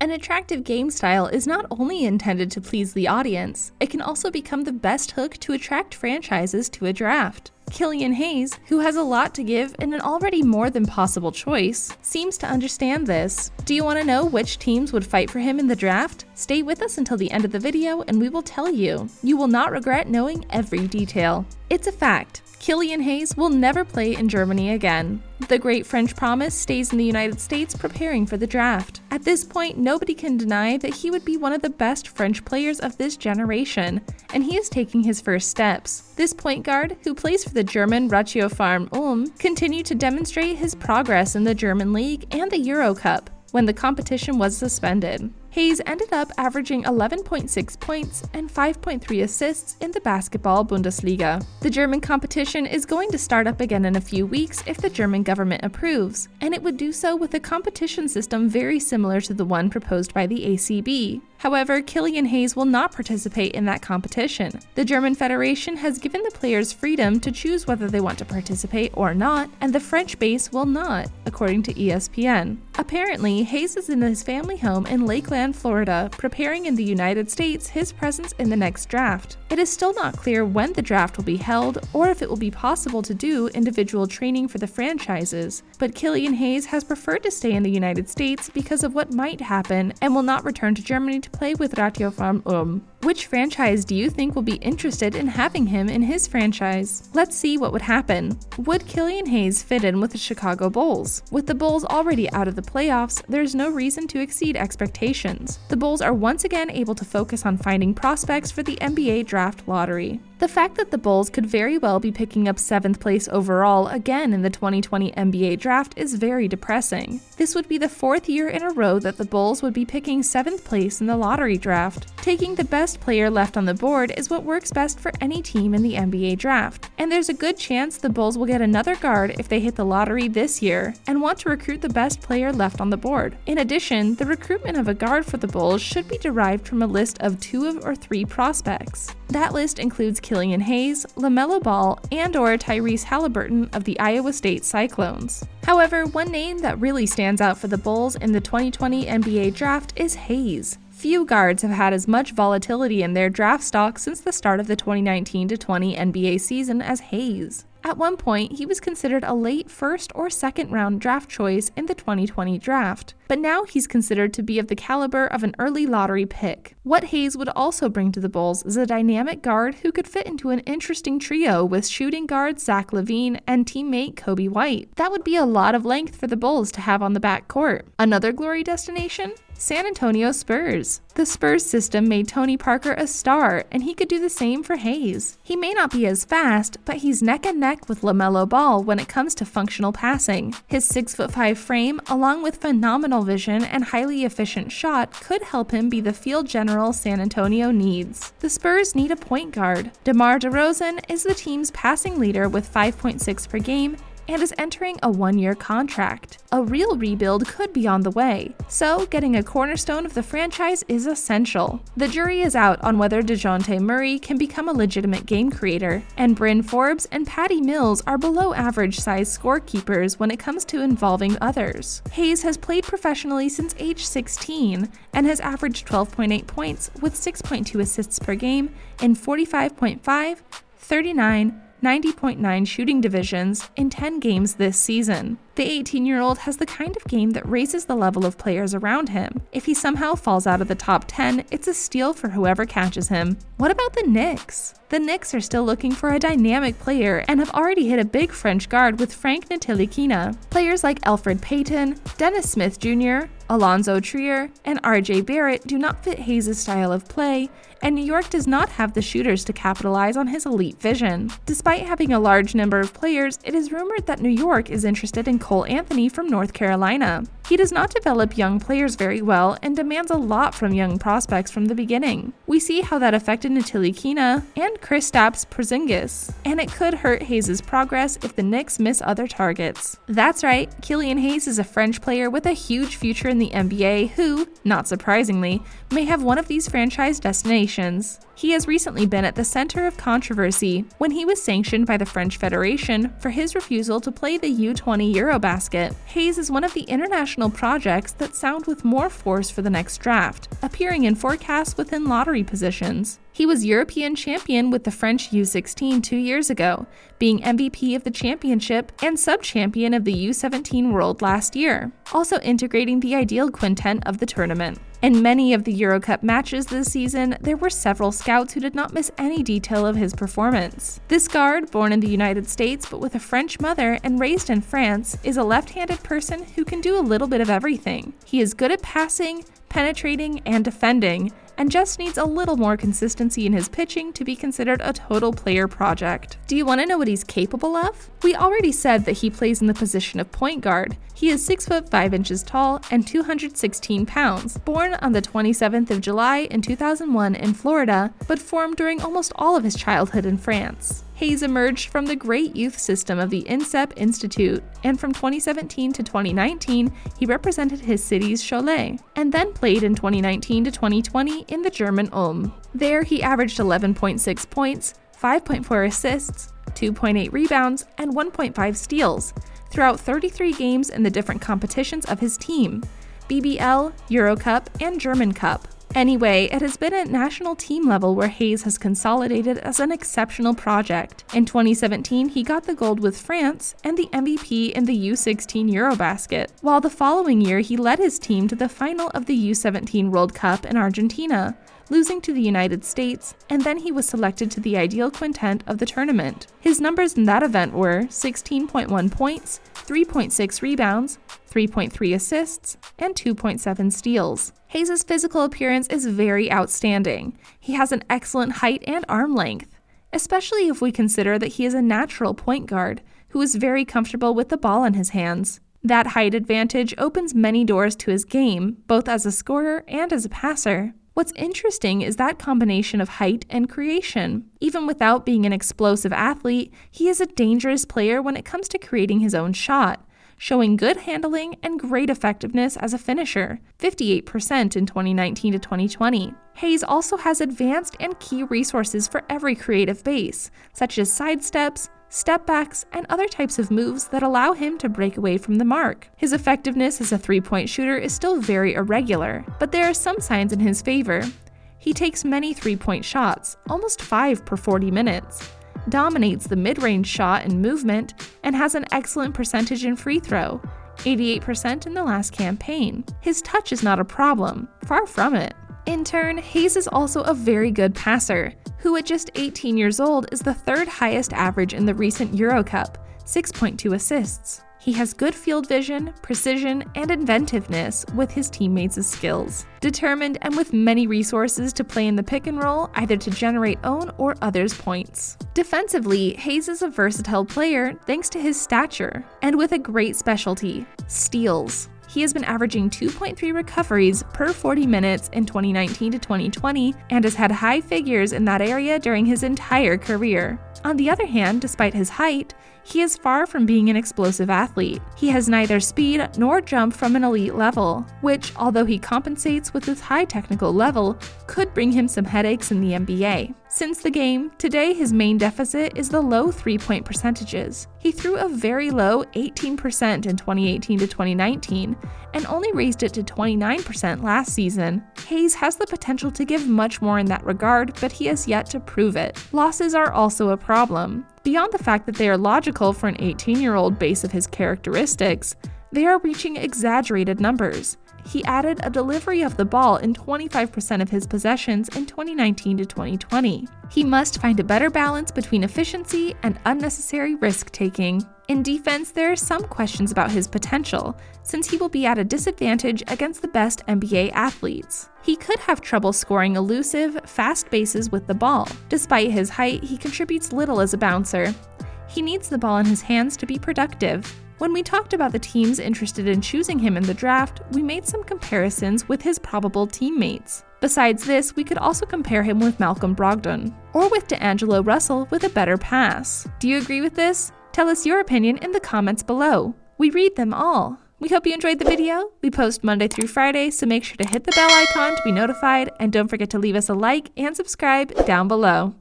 An attractive game style is not only intended to please the audience, it can also become the best hook to attract franchises to a draft. Killian Hayes, who has a lot to give and an already more than possible choice, seems to understand this. Do you want to know which teams would fight for him in the draft? Stay with us until the end of the video and we will tell you. You will not regret knowing every detail. It's a fact. Killian Hayes will never play in Germany again. The great French promise stays in the United States preparing for the draft. At this point, nobody can deny that he would be one of the best French players of this generation, and he is taking his first steps. This point guard, who plays for the German Ratiofarm Ulm, continued to demonstrate his progress in the German League and the Euro Cup when the competition was suspended. Hayes ended up averaging 11.6 points and 5.3 assists in the basketball Bundesliga. The German competition is going to start up again in a few weeks if the German government approves, and it would do so with a competition system very similar to the one proposed by the ACB. However, Killian Hayes will not participate in that competition. The German Federation has given the players freedom to choose whether they want to participate or not, and the French base will not, according to ESPN. Apparently, Hayes is in his family home in Lakeland, Florida, preparing in the United States his presence in the next draft. It is still not clear when the draft will be held or if it will be possible to do individual training for the franchises, but Killian Hayes has preferred to stay in the United States because of what might happen and will not return to Germany to play with Ratiofarm Ulm. Which franchise do you think will be interested in having him in his franchise? Let's see what would happen. Would Killian Hayes fit in with the Chicago Bulls? With the Bulls already out of the playoffs, there's no reason to exceed expectations. The Bulls are once again able to focus on finding prospects for the NBA draft lottery. The fact that the Bulls could very well be picking up 7th place overall again in the 2020 NBA draft is very depressing. This would be the 4th year in a row that the Bulls would be picking 7th place in the lottery draft. Taking the best player left on the board is what works best for any team in the NBA draft, and there's a good chance the Bulls will get another guard if they hit the lottery this year and want to recruit the best player left on the board. In addition, the recruitment of a guard for the Bulls should be derived from a list of 2 or 3 prospects. That list includes Killian Hayes, LaMelo Ball, and/or Tyrese Halliburton of the Iowa State Cyclones. However, one name that really stands out for the Bulls in the 2020 NBA draft is Hayes. Few guards have had as much volatility in their draft stock since the start of the 2019-20 NBA season as Hayes. At one point, he was considered a late first or second round draft choice in the 2020 draft, but now he's considered to be of the caliber of an early lottery pick. What Hayes would also bring to the Bulls is a dynamic guard who could fit into an interesting trio with shooting guard Zach LaVine and teammate Kobe White. That would be a lot of length for the Bulls to have on the backcourt. Another glory destination? San Antonio Spurs. The Spurs system made Tony Parker a star, and he could do the same for Hayes. He may not be as fast, but he's neck and neck with LaMelo Ball when it comes to functional passing. His 6'5" frame, along with phenomenal vision and highly efficient shot, could help him be the field general San Antonio needs. The Spurs need a point guard. DeMar DeRozan is the team's passing leader with 5.6 per game and is entering a 1-year contract. A real rebuild could be on the way, so getting a cornerstone of the franchise is essential. The jury is out on whether DeJounte Murray can become a legitimate game creator, and Bryn Forbes and Patty Mills are below average size scorekeepers when it comes to involving others. Hayes has played professionally since age 16 and has averaged 12.8 points with 6.2 assists per game in 45.5, 39, 90.9 shooting divisions in 10 games this season. The 18-year-old has the kind of game that raises the level of players around him. If he somehow falls out of the top 10, it's a steal for whoever catches him. What about the Knicks? The Knicks are still looking for a dynamic player and have already hit a big French guard with Frank Ntilikina. Players like Elfrid Payton, Dennis Smith Jr., Alonzo Trier, and RJ Barrett do not fit Hayes' style of play, and New York does not have the shooters to capitalize on his elite vision. Despite having a large number of players, it is rumored that New York is interested in Cole Anthony from North Carolina. He does not develop young players very well and demands a lot from young prospects from the beginning. We see how that affected Ntilikina and Kristaps Porzingis, and it could hurt Hayes' progress if the Knicks miss other targets. That's right, Killian Hayes is a French player with a huge future in the NBA who, not surprisingly, may have one of these franchise destinations Nations. He has recently been at the center of controversy when he was sanctioned by the French Federation for his refusal to play the U20 Eurobasket. Hayes is one of the international projects that sound with more force for the next draft, appearing in forecasts within lottery positions. He was European champion with the French U16 2 years ago, being MVP of the championship and sub-champion of the U17 World last year, also integrating the ideal quintet of the tournament. In many of the Euro Cup matches this season, there were several scouts who did not miss any detail of his performance. This guard, born in the United States but with a French mother and raised in France, is a left-handed person who can do a little bit of everything. He is good at passing, penetrating, and defending, and just needs a little more consistency in his pitching to be considered a total player project. Do you want to know what he's capable of? We already said that he plays in the position of point guard. He is 6 foot 5 inches tall and 216 pounds, born on the 27th of July in 2001 in Florida, but formed during almost all of his childhood in France. Hayes emerged from the great youth system of the INSEP Institute, and from 2017 to 2019, he represented his city's Cholet, and then played in 2019 to 2020 in the German Ulm. There, he averaged 11.6 points, 5.4 assists, 2.8 rebounds, and 1.5 steals, throughout 33 games in the different competitions of his team: BBL, Euro Cup, and German Cup. Anyway, it has been at national team level where Hayes has consolidated as an exceptional project. In 2017, he got the gold with France and the MVP in the U16 Eurobasket, while the following year he led his team to the final of the U17 World Cup in Argentina, losing to the United States, and then he was selected to the ideal quintet of the tournament. His numbers in that event were 16.1 points, 3.6 rebounds, 3.3 assists, and 2.7 steals. Hayes' physical appearance is very outstanding. He has an excellent height and arm length, especially if we consider that he is a natural point guard who is very comfortable with the ball in his hands. That height advantage opens many doors to his game, both as a scorer and as a passer. What's interesting is that combination of height and creation. Even without being an explosive athlete, he is a dangerous player when it comes to creating his own shot, showing good handling and great effectiveness as a finisher, 58% in 2019 to 2020. Hayes also has advanced and key resources for every creative base, such as sidesteps, step-backs, and other types of moves that allow him to break away from the mark. His effectiveness as a three-point shooter is still very irregular, but there are some signs in his favor. He takes many three-point shots, almost 5 per 40 minutes, dominates the mid-range shot and movement, and has an excellent percentage in free throw, 88% in the last campaign. His touch is not a problem, far from it. In turn, Hayes is also a very good passer, who at just 18 years old is the third highest average in the recent Euro Cup, 6.2 assists. He has good field vision, precision, and inventiveness with his teammates' skills. Determined and with many resources to play in the pick and roll, either to generate own or others' points. Defensively, Hayes is a versatile player thanks to his stature, and with a great specialty: steals. He has been averaging 2.3 recoveries per 40 minutes in 2019 to 2020 and has had high figures in that area during his entire career. On the other hand, despite his height, he is far from being an explosive athlete. He has neither speed nor jump from an elite level, which, although he compensates with his high technical level, could bring him some headaches in the NBA. Since the game, today his main deficit is the low three-point percentages. He threw a very low 18% in 2018 to 2019 and only raised it to 29% last season. Hayes has the potential to give much more in that regard, but he has yet to prove it. Losses are also a problem. Beyond the fact that they are logical for an 18-year-old based on his characteristics, they are reaching exaggerated numbers. He added a delivery of the ball in 25% of his possessions in 2019 to 2020. He must find a better balance between efficiency and unnecessary risk-taking. In defense, there are some questions about his potential, since he will be at a disadvantage against the best NBA athletes. He could have trouble scoring elusive, fast bases with the ball. Despite his height, he contributes little as a bouncer. He needs the ball in his hands to be productive. When we talked about the teams interested in choosing him in the draft, we made some comparisons with his probable teammates. Besides this, we could also compare him with Malcolm Brogdon, or with D'Angelo Russell with a better pass. Do you agree with this? Tell us your opinion in the comments below. We read them all. We hope you enjoyed the video. We post Monday through Friday, so make sure to hit the bell icon to be notified, and don't forget to leave us a like and subscribe down below.